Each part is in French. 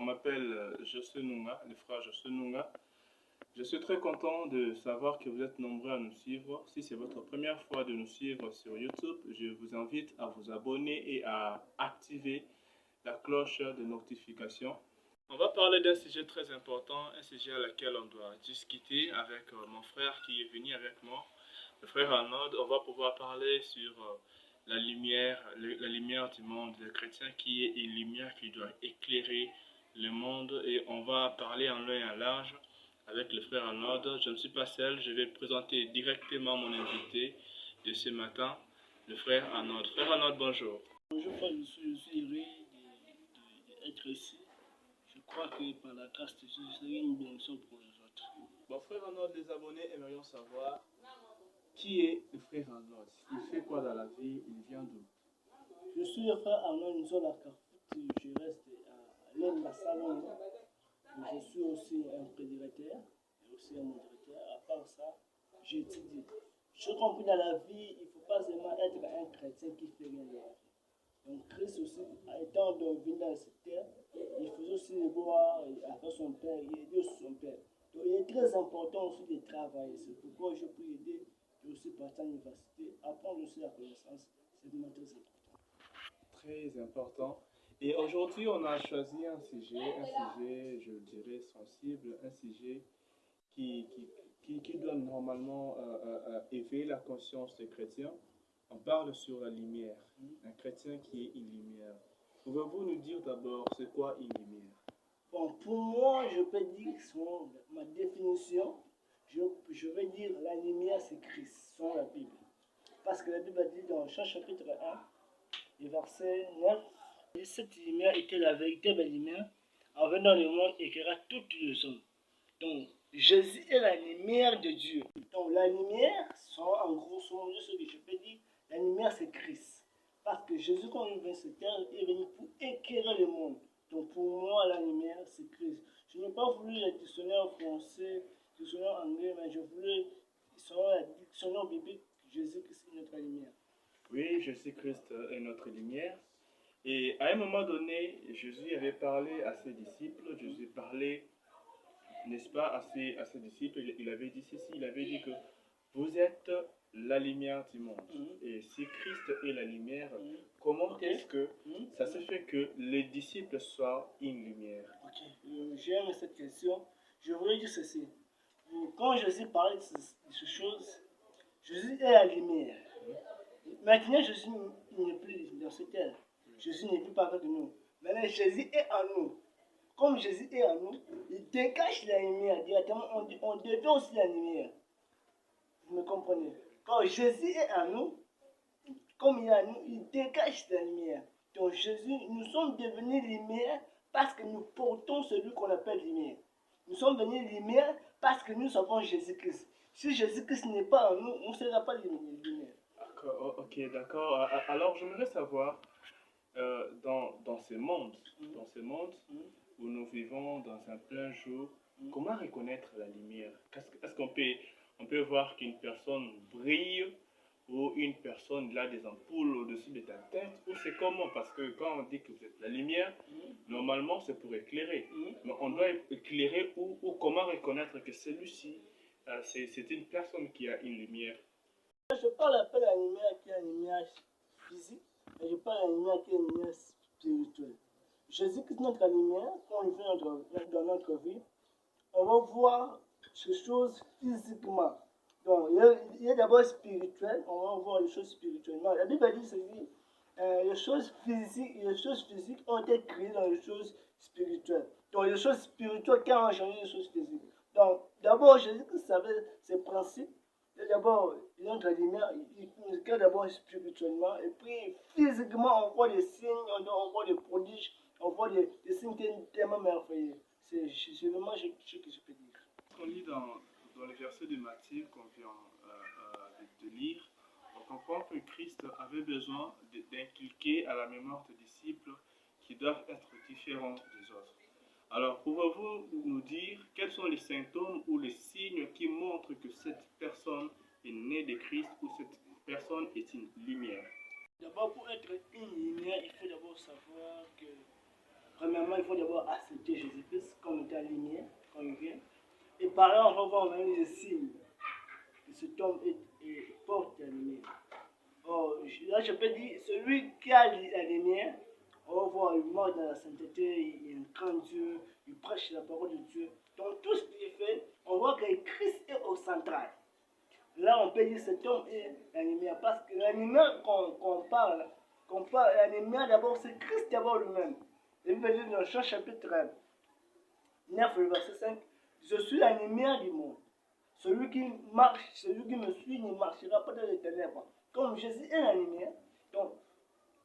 m'appelle José Nunga, le frère José Nunga. Je suis très content de savoir que vous êtes nombreux à nous suivre. Si c'est votre première fois de nous suivre sur YouTube, je vous invite à vous abonner et à activer la cloche de notification. On va parler d'un sujet très important, un sujet à laquelle on doit discuter avec mon frère qui est venu avec moi, le frère Arnaud. On va pouvoir parler sur la lumière du monde, le chrétien qui est une lumière qui doit éclairer le monde, et on va parler en long et en large avec le frère Arnaud. Je ne suis pas seul, je vais présenter directement mon invité de ce matin, le frère Arnaud. Frère Arnaud, bonjour. Bonjour frère, je suis heureux d'être ici. Je crois que par la grâce de Dieu, je serai une bénédiction pour les autres. Bon, frère Arnaud, les abonnés aimerions savoir qui est le frère Arnaud. Il fait quoi dans la vie? Il vient d'où? Je suis le frère Arnaud Nzola Kafout. Je reste à l'Aile Massalon. Je suis aussi un prédicateur et aussi un modérateur. À part ça, j'étudie. Je compris dans la vie, il ne faut pas seulement être un chrétien qui fait rien de la vie. Donc Christ aussi, étant venu dans cette terre, il faisait aussi le devoir avec son père, il aidait aussi son père. Donc il est très important aussi de travailler. C'est pourquoi je peux aider et aussi partir à l'université, apprendre aussi la connaissance. C'est vraiment très important. Très important. Et aujourd'hui, on a choisi un sujet, je dirais, sensible, un sujet qui doit normalement éveiller la conscience des chrétiens. On parle sur la lumière, un chrétien qui est une lumière. Pouvez-vous nous dire d'abord c'est quoi une lumière? Bon, pour moi, je peux dire, selon ma définition, je vais dire la lumière c'est Christ, selon la Bible. Parce que la Bible dit dans Jean chapitre 1, et verset 9, cette lumière était la véritable lumière, en venant dans le monde éclaira toutes les hommes. Donc, Jésus est la lumière de Dieu. Donc, la lumière, en gros, ce que je peux dire, la lumière c'est Christ. Parce que Jésus, quand il est venu sur terre, il est venu pour éclairer le monde. Donc, pour moi, la lumière c'est Christ. Je n'ai pas voulu le dictionnaire français, le dictionnaire anglais, mais je voulais, selon la dictionnaire biblique, Jésus-Christ est notre lumière. Oui, Jésus-Christ est notre lumière. Et à un moment donné, Jésus avait parlé à ses disciples, Jésus parlait, n'est-ce pas, à ses disciples, il avait dit ceci, il avait dit que vous êtes la lumière du monde. Et si Christ est la lumière, comment est-ce que ça se fait que les disciples soient une lumière? Ok, j'aime cette question. Je voulais dire ceci. Quand Jésus parlait de ces choses, Jésus est la lumière. Maintenant, Jésus n'est plus dans cette terre. Jésus n'est plus parmi nous. Maintenant, Jésus est en nous. Comme Jésus est en nous, il dégage la lumière directement. On devient aussi la lumière. Vous me comprenez? Quand Jésus est en nous, comme il est en nous, il dégage la lumière. Donc Jésus, nous sommes devenus lumière parce que nous portons celui qu'on appelle lumière. Nous sommes devenus lumière parce que nous avons Jésus-Christ. Si Jésus-Christ n'est pas en nous, on ne sera pas lumière. Ok, d'accord. Alors, j'aimerais savoir, dans ce monde, où nous vivons dans un plein jour, comment reconnaître la lumière? Est-ce qu'on peut voir qu'une personne brille ou une personne a des ampoules au-dessus de ta tête? Ou c'est comment? Parce que quand on dit que vous êtes la lumière, normalement c'est pour éclairer. Mais on doit éclairer ou comment reconnaître que celui-ci, c'est une personne qui a une lumière? Je parle pas de la lumière qui est une lumière physique, mais je parle de la lumière qui est une lumière spirituelle. Jésus-Christ, notre lumière, quand il vient dans notre vie, on va voir ces choses physiquement. Donc, il y a d'abord spirituel, on va voir les choses spirituellement. La Bible dit ceci, les choses physiques ont été créées dans les choses spirituelles. Donc, les choses spirituelles qui ont changé les choses physiques. Donc, d'abord, Jésus-Christ savait ses principes. D'abord, il entre la lumière, il nous regarde d'abord spirituellement, et puis physiquement, on voit des signes, on voit des prodiges, on voit des signes tellement merveilleux. C'est vraiment ce que je peux dire. On lit dans le verset de Matthieu qu'on vient de lire, on comprend que Christ avait besoin d'inculquer à la mémoire des disciples qui doivent être différents des autres. Alors, pouvez-vous nous dire quels sont les symptômes ou les signes qui montrent que cette personne est née de Christ ou cette personne est une lumière? D'abord, pour être une lumière, il faut d'abord savoir que Premièrement, il faut d'abord accepter Jésus-Christ comme étant lumière quand il vient. Et par là, on va voir même les signes que cet homme porte la lumière. Oh, là, je peux dire, celui qui a la lumière, on va voir, il marche dans la sainteté, il incarne Dieu, il prêche la parole de Dieu. Donc tout ce qu'il fait, on voit que Christ est au central. Là, on peut dire que cet homme est la lumière. Parce que la lumière qu'on parle, la lumière d'abord, c'est Christ d'abord lui-même. Il veut dire dans Jean chapitre 9, le verset 5, je suis la lumière du monde. Celui qui me suit ne marchera pas dans les ténèbres. Comme Jésus est la lumière, donc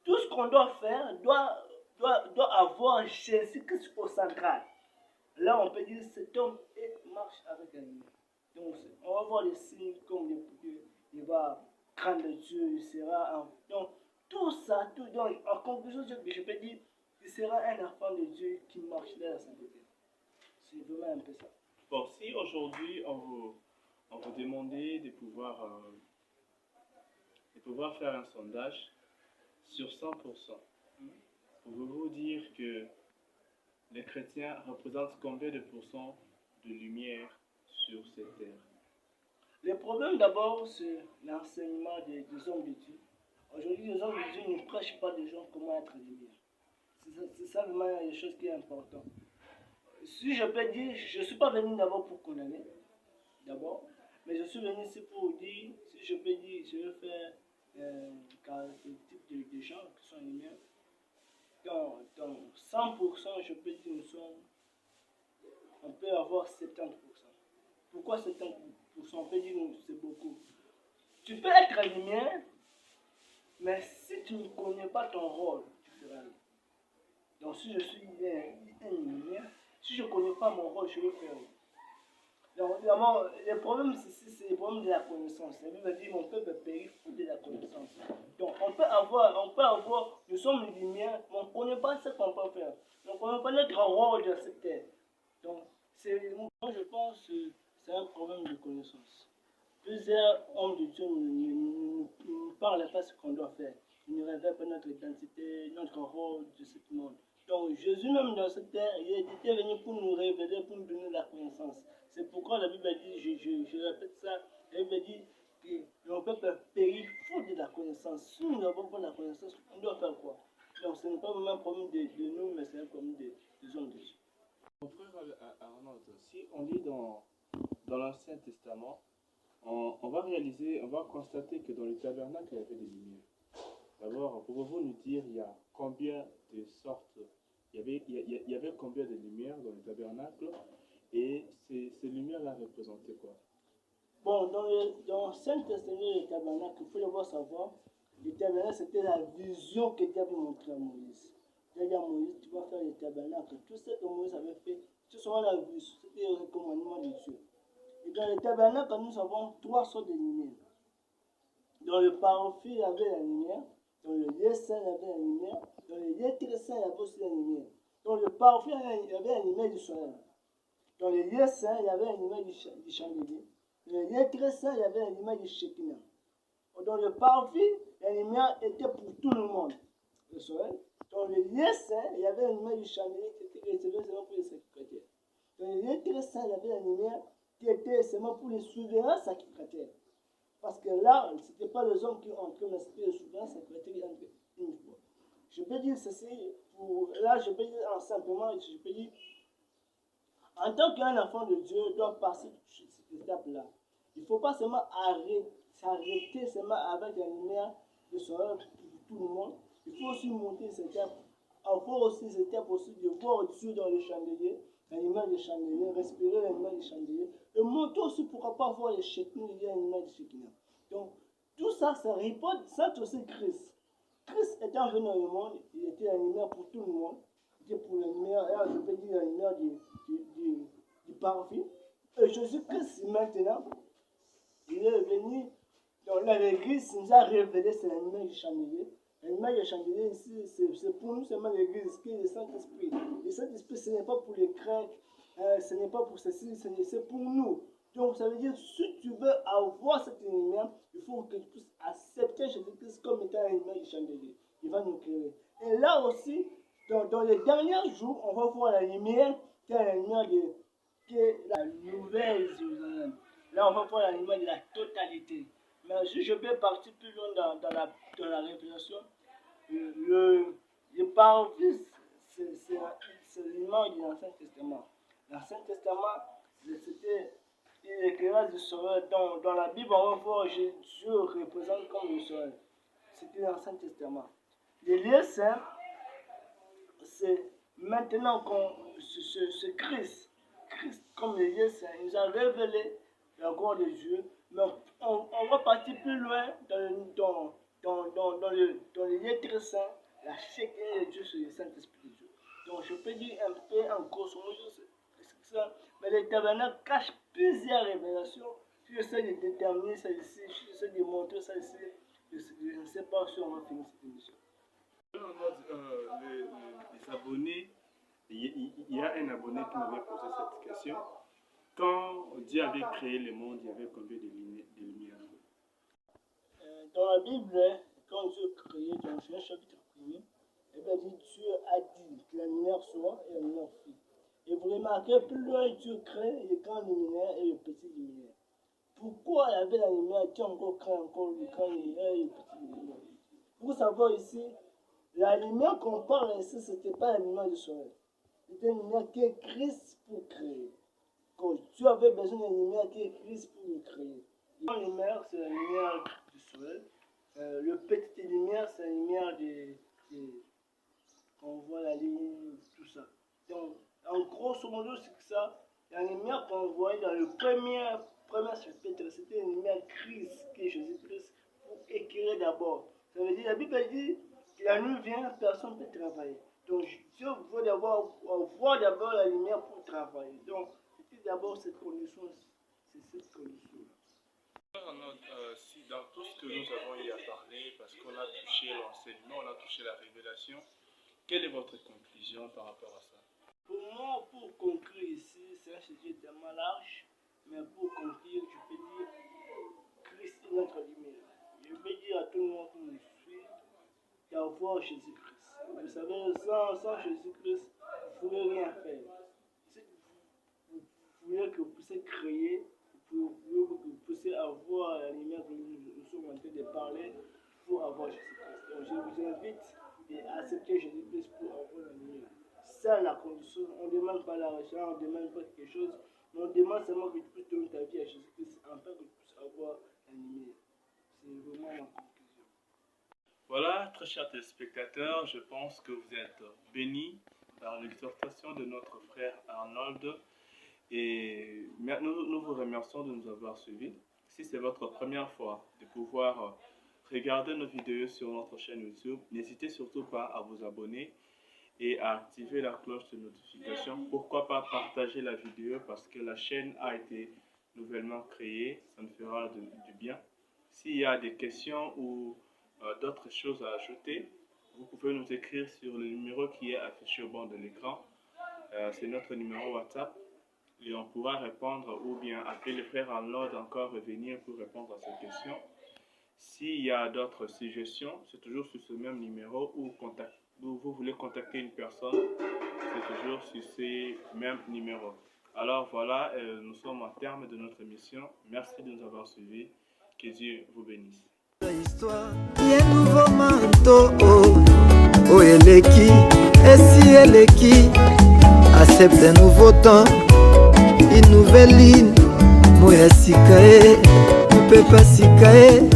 tout ce qu'on doit faire doit avoir Jésus-Christ au central. Là, on peut dire que cet homme marche avec la lumière. Donc, on va voir les signes comme il va craindre Dieu, il sera donc, tout ça, donc, en conclusion, je peux dire qu'il sera un enfant de Dieu qui marche dans la sainteté. C'est vraiment un peu ça. Bon, si aujourd'hui on vous demandait de pouvoir faire un sondage sur 100%, pouvez-vous dire que les chrétiens représentent combien de pourcents de lumière sur cette terre? Le problème d'abord, c'est l'enseignement des hommes de Dieu. Aujourd'hui, les hommes de Dieu ne prêchent pas des gens comment être lumière. C'est ça vraiment la chose qui est importante. Si je peux dire, je ne suis pas venu d'abord pour condamner, d'abord, mais je suis venu ici pour dire, si je peux dire, je vais faire caractéristiques de gens qui sont lumière. Dans 100%, je peux dire, on peut avoir 70%. Pourquoi 70%? On peut dire que c'est beaucoup. Tu peux être lumière, mais si tu ne connais pas ton rôle, tu feras rien. Donc si je suis une lumière, si je ne connais pas mon rôle, je vais faire rien. Donc évidemment, le problème c'est le problème de la connaissance. La Bible dit mon peuple périt faute de la connaissance. Donc on peut avoir, nous sommes les lumières, mais on ne connaît pas ce qu'on peut faire. Donc on ne connaît pas notre rôle dans cette terre. Donc moi je pense que c'est un problème de connaissance. Plusieurs hommes de Dieu ne parlent pas ce qu'on doit faire. Ils ne révèlent pas notre identité, notre rôle de ce monde. Donc Jésus même dans cette terre, il était venu pour nous révéler, pour nous donner la connaissance. C'est pourquoi la Bible dit, je répète ça, la Bible dit que le peuple périt faute de la connaissance. Si nous n'avons pas la connaissance, on doit faire quoi? Donc ce n'est pas vraiment un problème de nous, mais c'est un problème des hommes de Dieu. Mon frère Arnaud, si on lit dans l'Ancien Testament, on va constater que dans le tabernacle, il y avait des lumières. D'abord, pouvez-vous nous dire, il y a combien de sortes, il y avait combien de lumières dans le tabernacle, et ces lumières-là représentaient quoi? Bon, dans l'Ancien Testament, le tabernacle, il faut d'abord savoir, le tabernacle, c'était la vision que Dieu avait montrée à Moïse. Dieu a dit à Moïse, tu vas faire le tabernacle. Tout ce que Moïse avait fait, tout ce qu'on a vu, c'était le recommandement de Dieu. Et dans le tabernacle, nous avons 3 sortes de lumière. Dans le parapluie, il y avait la lumière. Dans le lieu saint, il y avait la lumière. Dans le lieu très saint, il y avait aussi la lumière. Dans le parapluie, il y avait la lumière du soleil. Dans le lieu saint, il y avait la lumière du chandelier. Dans le lieu très saint, il y avait la lumière du Shekinah. Dans le parapluie, la lumière était pour tout le monde. Le soleil. Dans le lieu saint, il y avait la lumière du chandelier qui était réservée seulement pour les sacrificateurs. Dans le lieu très saint, il y avait la lumière qui était seulement pour les souverains sacrificateurs. Parce que là, ce n'était pas les hommes qui entraient, mais c'était les souverains sacrificateurs qui entraient une fois. Je peux dire ceci, là je peux dire simplement, je peux dire, en tant qu'un enfant de Dieu, doit passer cette étape-là. Il ne faut pas seulement s'arrêter seulement avec la lumière de soleil pour tout le monde. Il faut aussi monter cette étape. Il faut aussi cette étape aussi de voir Dieu dans le chandelier, la lumière du chandelier, respirer la lumière du chandelier, et monter aussi pourquoi pas voir les Shekinah, la lumière du Shekinah. Donc, tout ça, ça répond, ça c'est aussi Christ. Christ étant venu dans le monde, il était la lumière pour tout le monde. Il était pour la lumière, là je peux dire la lumière du parfum. Et Jésus-Christ, maintenant, il est venu dans l'église, il nous a révélé, c'est la lumière du chandelier. La lumière du chandelier ici, c'est pour nous seulement l'église, qui est le Saint-Esprit. Le Saint-Esprit, ce n'est pas pour les Grecs, ce n'est pas pour ceci, c'est pour nous. Donc ça veut dire, si tu veux avoir cette lumière, il faut que tu puisses accepter Jésus-Christ comme étant la lumière du chandelier. Il va nous créer. Et là aussi, Dans les derniers jours, on va voir la lumière, qui est la lumière qui est la nouvelle Jérusalem. Là, on va voir la lumière de la totalité. Mais si je peux partir plus loin dans la révélation, je parle plus, c'est l'image de l'Ancien Testament. L'Ancien Testament, c'était l'éclairage du soleil. Dans la Bible, on va voir Dieu représente comme le soleil. C'était l'Ancien Testament. Les lieux saints, c'est maintenant qu'on ce Christ comme le lieu saint, il nous a révélé la gloire de Dieu. Mais on va partir plus loin dans le lieu très saint, la Shekinah de Dieu sur le Saint-Esprit de Dieu. Donc je peux dire un peu en grosso modo c'est ça. Mais le tabernacle cache plusieurs révélations. Si j'essaie de déterminer ça ici, si j'essaie de montrer ça ici, je ne sais pas si on va finir cette émission. Les abonnés, il y a un abonné qui m'avait posé cette question. Quand Dieu avait créé le monde, il y avait combien de lumières? Dans la Bible, quand Dieu créé, dans Genèse chapitre 1er, Dieu a dit que la lumière soit et la lumière fut. Et vous remarquez, plus loin Dieu crée le grand luminaire et le petit luminaire. Pourquoi il y avait la lumière, Dieu encore crée encore le grand luminaire et le petit luminaire? Vous savez ici, la lumière qu'on parle ici, ce n'était pas la lumière du soleil. C'était une lumière qui est Christ pour créer. Quand Dieu avait besoin d'une lumière qui est Christ pour le créer. La lumière, c'est la lumière du soleil. Le petit lumière, c'est la lumière on voit la ligne, tout ça. Donc, en grosso modo, c'est ça. La lumière qu'on voyait dans le premier chapitre, c'était une lumière Christ, qui est Jésus-Christ, pour éclairer d'abord. Ça veut dire, la Bible dit que la nuit vient, personne ne peut travailler. Donc, Dieu veut d'abord voir d'abord la lumière pour travailler. Donc, c'était d'abord cette condition. C'est cette condition. Dans tout ce que nous avons eu à parler, parce qu'on a touché l'enseignement, on a touché la révélation, quelle est votre conclusion par rapport à ça? Pour moi, pour conclure ici, c'est un sujet tellement large, mais pour conclure, je peux dire Christ est notre lumière. Je peux dire à tout le monde qui me suit d'avoir Jésus-Christ. Vous savez, sans Jésus-Christ, vous ne pouvez rien faire. Si vous voulez que vous puissiez créer, vous puissiez avoir la lumière que nous sommes en train de parler, il faut avoir Jésus-Christ. Donc je vous invite à accepter Jésus-Christ pour avoir la lumière. C'est la condition. On ne demande pas l'argent, on ne demande pas quelque chose, mais on demande seulement que tu puisses donner ta vie à Jésus-Christ afin que tu puisses avoir la lumière. C'est vraiment ma conclusion. Voilà, très chers téléspectateurs, je pense que vous êtes bénis par l'exhortation de notre frère Arnold. Et nous vous remercions de nous avoir suivis. Si c'est votre première fois de pouvoir regarder nos vidéos sur notre chaîne YouTube, n'hésitez surtout pas à vous abonner et à activer la cloche de notification. Pourquoi pas partager la vidéo, parce que la chaîne a été nouvellement créée, ça nous fera du bien. S'il y a des questions ou d'autres choses à ajouter, vous pouvez nous écrire sur le numéro qui est affiché au bord de l'écran. C'est notre numéro WhatsApp. Et on pourra répondre ou bien appeler le frère Arnold encore revenir pour répondre à ces questions. S'il y a d'autres suggestions, c'est toujours sur ce même numéro ou vous voulez contacter une personne, c'est toujours sur ces mêmes numéros. Alors voilà, nous sommes au terme de notre émission. Merci de nous avoir suivis. Que Dieu vous bénisse. Histoire, il y a un nouveau manteau, oh Eleki, et si Eleki accepte un nouveau temps, une nouvelle ligne, moi Sikae, ne peut pas Sikae.